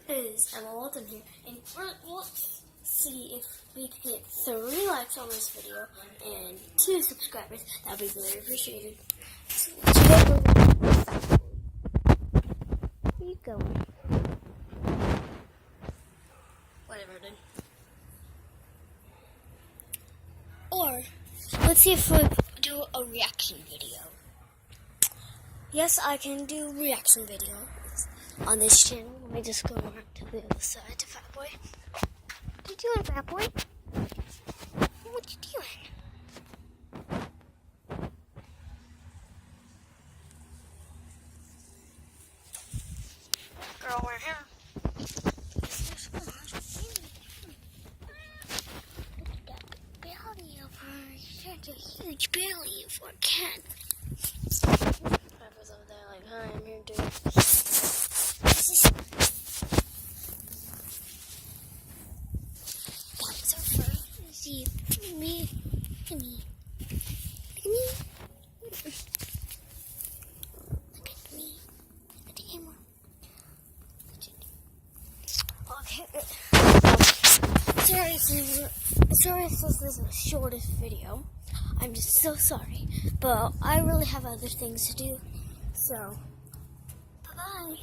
is Emma Walton here, and we'll see if we can get 3 likes on this video and 2 subscribers. That would be very appreciated. So, where you going? Whatever, then. Or, let's see if we do a reaction video. Yes, I can do reaction videos on this channel. Let me just go around to the other side to Fat Boy. What you doing, Fat Boy? What you doing? Girl, we're here. Look at that belly of hers. Such a huge belly for a cat. Pepper's over there like, hi, I'm here too. That's so fun. See me. Look at me. Look at me. Look at the camera. Okay. Sorry if this is the shortest video. I'm just so sorry. But I really have other things to do. So, bye-bye.